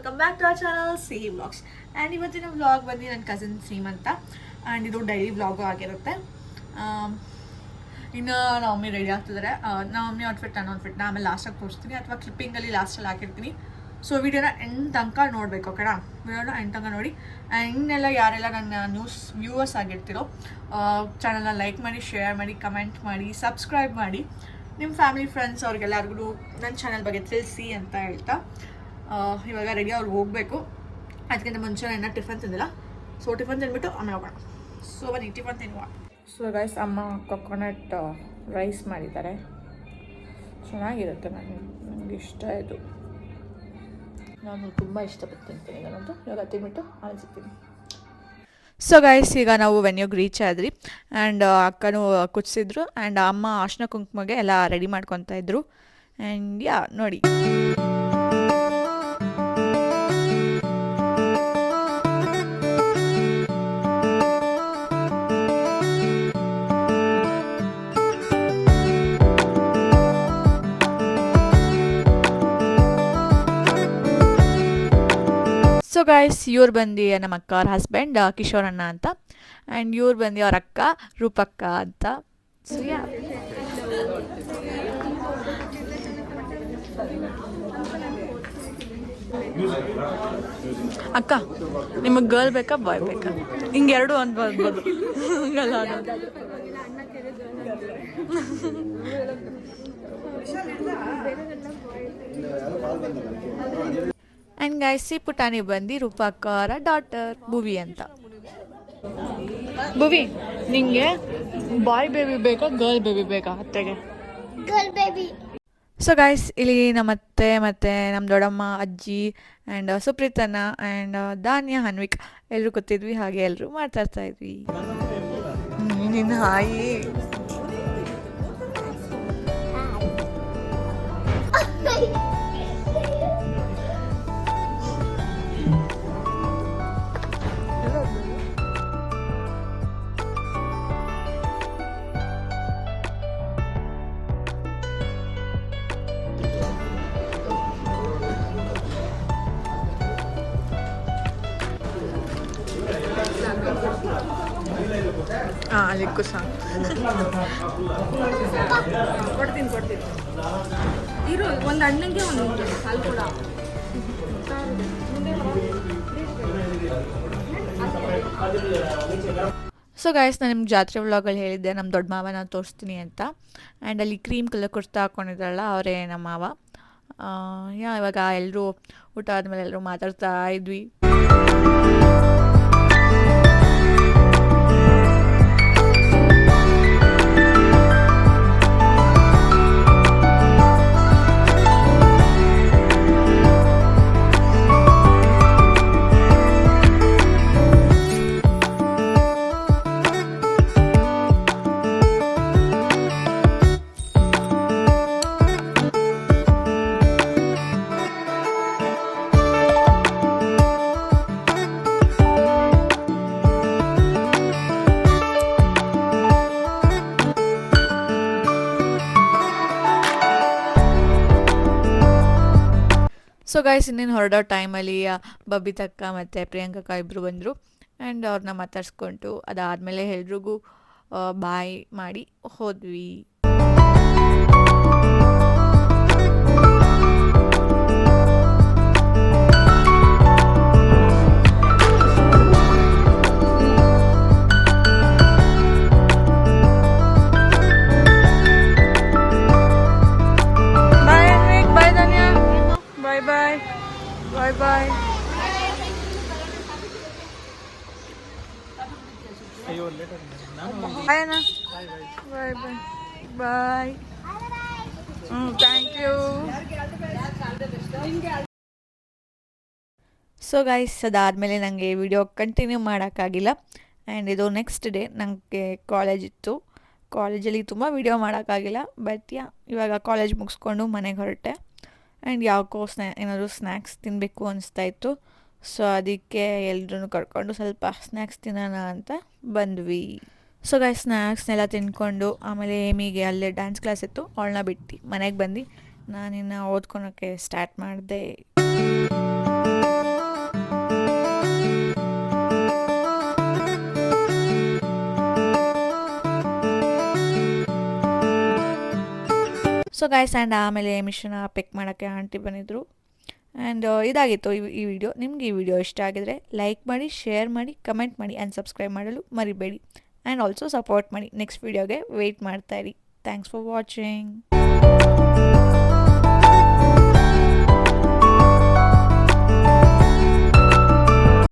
Welcome back to our channel C vlogs. And ಇವತ್ತಿನ vlog ಬಂದು ನನ್ನ ಕಸಿನ್ ಸೀಮಂತ. ಆ್ಯಂಡ್ ಇದು ಡೈಲಿ ವ್ಲಾಗು ಆಗಿರುತ್ತೆ. ಇನ್ನು ನಮ್ಮ ಮಮ್ಮಿ ರೆಡಿ ಆಗ್ತಿದ್ದಾರೆ. ನಮ್ಮ ಮಮ್ಮಿ ಔಟ್ಫಿಟ್ ನನ್ನ ಔಟ್ಫಿಟ್ನ ಆಮೇಲೆ ಲಾಸ್ಟಾಗಿ ತೋರಿಸ್ತೀನಿ ಅಥವಾ ಕ್ಲಿಪ್ಪಿಂಗಲ್ಲಿ ಲಾಸ್ಟಲ್ಲಿ ಹಾಕಿರ್ತೀನಿ. ಸೊ ವಿಡಿಯೋನ ಎಂಡ್ ತನಕ ನೋಡಬೇಕು ಓಕೆನಾ. ವಿಡಿಯೋನ ಎಂಡ್ ತನಕ ನೋಡಿ. ಆ್ಯಂಡ್ ಇನ್ನೆಲ್ಲ ಯಾರೆಲ್ಲ ನನ್ನ ವ್ಯೂವರ್ಸ್ ಆಗಿರ್ತಿರೋ ಚಾನಲ್ನ ಲೈಕ್ ಮಾಡಿ, ಶೇರ್ ಮಾಡಿ, ಕಮೆಂಟ್ ಮಾಡಿ, ಸಬ್ಸ್ಕ್ರೈಬ್ ಮಾಡಿ. ನಿಮ್ಮ ಫ್ಯಾಮಿಲಿ ಫ್ರೆಂಡ್ಸ್ ಅವ್ರಿಗೆಲ್ಲರಿಗೂ ನನ್ನ ಚಾನಲ್ ಬಗ್ಗೆ ತಿಳಿಸಿ ಅಂತ ಹೇಳ್ತಾ ಇವಾಗ ರೆಡಿ ಅವ್ರು ಹೋಗಬೇಕು. ಅದಕ್ಕಿಂತ ಮುಂಚೆ ನನ್ನ ಟಿಫನ್ ತಿಂದಿಲ್ಲ. ಸೊ ಟಿಫನ್ ತಿಂದ್ಬಿಟ್ಟು ಆಮೇಲೆ ಹೋಗೋಣ. ಸೊ ಬನ್ನಿ ಟಿಫನ್ ತಿನ್ನುವ. ಸೊ ಗೈಸ್, ಅಮ್ಮ ಕೊಕೊನಟ್ ರೈಸ್ ಮಾಡಿದ್ದಾರೆ. ಚೆನ್ನಾಗಿರುತ್ತೆ. ನನಗೆ ಇಷ್ಟ ಇದು. ನಾನು ತುಂಬ ಇಷ್ಟಪಟ್ಟು ತಿಂತೀನಿ ಇದನ್ನಂತೂ. ಇವಾಗ ತಿಂದ್ಬಿಟ್ಟು ಆಮೇಲೆ ಸಿಗ್ತೀನಿ. ಸೊ ಗೈಸ್, ಈಗ ನಾವು ವೆನ್ಯೂಗೆ ರೀಚ್ ಆದ್ರಿ. ಆ್ಯಂಡ್ ಅಕ್ಕನೂ ಕುದಿಸಿದ್ರು. ಆ್ಯಂಡ್ ಅಮ್ಮ ಅರ್ಶಿನ ಕುಂಕುಮಗೆ ಎಲ್ಲ ರೆಡಿ ಮಾಡ್ಕೊತಾ ಇದ್ರು. ಆ್ಯಂಡ್ ಯಾ ನೋಡಿ, ಸೊ ಗೈಸ್, ಇವ್ರು ಬಂದು ನಮ್ಮ ಅಕ್ಕ ಅವ್ರ ಹಸ್ಬೆಂಡ್ ಕಿಶೋರಣ್ಣ ಅಂತ. ಆ್ಯಂಡ್ ಇವ್ರು ಬಂದು ಅವ್ರ ಅಕ್ಕ ರೂಪಕ್ಕ ಅಂತ. ಸೊ ಯಾ, ಅಕ್ಕ ನಿಮಗೆ ಗರ್ಲ್ ಬೇಕಾ ಬಾಯ್ ಬೇಕಾ? ಹಿಂಗೆ ಎರಡು ಅನ್ಬೋದು. ಆ್ಯಂಡ್ ಗೈಸ್, ಈ ಪುಟಾಣಿ ಬಂದು ರೂಪಕ್ಕ ಅವರ ಡಾಟರ್ ಭುವಿ ಅಂತ. ಭುವಿ, ನಿಂಗೆ ಬಾಯ್ ಬೇಬಿ ಬೇಕಾ ಗರ್ಲ್ ಬೇಬಿ ಬೇಕಾ? ಅತ್ತೆಗೆ ಗರ್ಲ್ ಬೇಬಿ. ಸೊ ಗೈಸ್, ಇಲ್ಲಿ ನಮ್ಮ ಅತ್ತೆ ಮತ್ತು ನಮ್ಮ ದೊಡ್ಡಮ್ಮ, ಅಜ್ಜಿ ಆ್ಯಂಡ್ ಸುಪ್ರೀತನ ಆ್ಯಂಡ್ ಧಾನ್ಯ, ಹನ್ವಿಕ್ ಎಲ್ಲರೂ ಕೂತಿದ್ವಿ. ಹಾಗೆ ಎಲ್ಲರೂ ಮಾತಾಡ್ತಾ ಇದ್ವಿ. ನಿನ್ನ ಹಾಯಿ ಅಲ್ಲಿ ಕುಸ ಕೊಡ್ತೀನಿ ಇರು. ಒಂದು ಅಣ್ಣಂಗೆ ಒಂದು ಹಾಲು ಕೂಡ. ಸೊ ಗೈಸ್, ನಾನು ನಿಮ್ಗೆ ಜಾತ್ರೆ ವ್ಲಾಗಲ್ಲಿ ಹೇಳಿದ್ದೆ ನಮ್ಮ ದೊಡ್ಡ ಮಾವನ ತೋರಿಸ್ತೀನಿ ಅಂತ. ಆ್ಯಂಡ್ ಅಲ್ಲಿ ಕ್ರೀಮ್ ಕಲರ್ ಕುರ್ತಾ ಹಾಕ್ಕೊಂಡಿದ್ದಾರಲ್ಲ ಅವರೇ ನಮ್ಮ ಮಾವ. ಇವಾಗ ಎಲ್ಲರೂ ಊಟ ಆದಮೇಲೆ ಎಲ್ಲರೂ ಮಾತಾಡ್ತಾ ಇದ್ವಿ. ಸೊ ಗೈಸ್, ಇನ್ನೇನು ಹೊರಡೋ ಟೈಮಲ್ಲಿ ಬಬಿತಕ್ಕ ಮತ್ತು ಪ್ರಿಯಾಂಕಕ್ಕ ಇಬ್ಬರು ಬಂದರು. ಆ್ಯಂಡ್ ಅವ್ರನ್ನ ಮಾತಾಡ್ಸ್ಕೊಂಡು ಅದಾದಮೇಲೆ ಎಲ್ರಿಗೂ ಬಾಯ್ ಮಾಡಿ ಹೋದ್ವಿ. Bye bye. Bye Anna. Bye bye. Bye. Thank you. So guys, ಅದಾದಮೇಲೆ ನನಗೆ ವಿಡಿಯೋ ಕಂಟಿನ್ಯೂ ಮಾಡೋಕ್ಕಾಗಿಲ್ಲ. ಆ್ಯಂಡ್ ಇದು ನೆಕ್ಸ್ಟ್ ಡೇ ನನಗೆ ಕಾಲೇಜ್ ಇತ್ತು. ಕಾಲೇಜಲ್ಲಿ ತುಂಬ ವಿಡಿಯೋ ಮಾಡೋಕ್ಕಾಗಿಲ್ಲ. ಬಟ್ ಇವಾಗ ಕಾಲೇಜ್ ಮುಗಿಸ್ಕೊಂಡು ಮನೆಗೆ ಹೊರಟೆ. ಆ್ಯಂಡ್ ಯಾಕೋ ಏನಾದರೂ ಸ್ನ್ಯಾಕ್ಸ್ ತಿನ್ನಬೇಕು ಅನಿಸ್ತಾಯಿತ್ತು. ಸೊ ಅದಕ್ಕೆ ಎಲ್ಲರೂ ಕರ್ಕೊಂಡು ಸ್ವಲ್ಪ ಸ್ನ್ಯಾಕ್ಸ್ ತಿನ್ನೋಣ ಅಂತ ಬಂದ್ವಿ. ಸೊ ಗೈಸ್, ಸ್ನ್ಯಾಕ್ಸ್ನೆಲ್ಲ ತಿನ್ಕೊಂಡು ಆಮೇಲೆ ಏಮಿಗೆ ಅಲ್ಲೇ ಡ್ಯಾನ್ಸ್ ಕ್ಲಾಸ್ ಇತ್ತು, ಅವಳನ್ನ ಬಿಟ್ಟು ಮನೆಗೆ ಬಂದು ನಾನಿನ್ನು ಓದ್ಕೊಳಕ್ಕೆ ಸ್ಟಾರ್ಟ್ ಮಾಡಿದೆ. ಸೊ ಗೈಸ್ ಆ್ಯಂಡ್ ಆಮೇಲೆ ಮಿಷನ್ನ ಪಿಕ್ ಮಾಡೋಕ್ಕೆ ಆಂಟಿ ಬಂದಿದ್ದರು. ಆ್ಯಂಡ್ ಇದಾಗಿತ್ತು ಈ ವಿಡಿಯೋ. ನಿಮ್ಗೆ ಈ ವಿಡಿಯೋ ಇಷ್ಟ ಆಗಿದರೆ ಲೈಕ್ ಮಾಡಿ, ಶೇರ್ ಮಾಡಿ, ಕಮೆಂಟ್ ಮಾಡಿ ಆ್ಯಂಡ್ ಸಬ್ಸ್ಕ್ರೈಬ್ ಮಾಡಲು ಮರಿಬೇಡಿ. ಆ್ಯಂಡ್ ಆಲ್ಸೋ ಸಪೋರ್ಟ್ ಮಾಡಿ. ನೆಕ್ಸ್ಟ್ ವೀಡಿಯೋಗೆ ವೆಯ್ಟ್ ಮಾಡ್ತಾಯಿರಿ. Thanks for watching.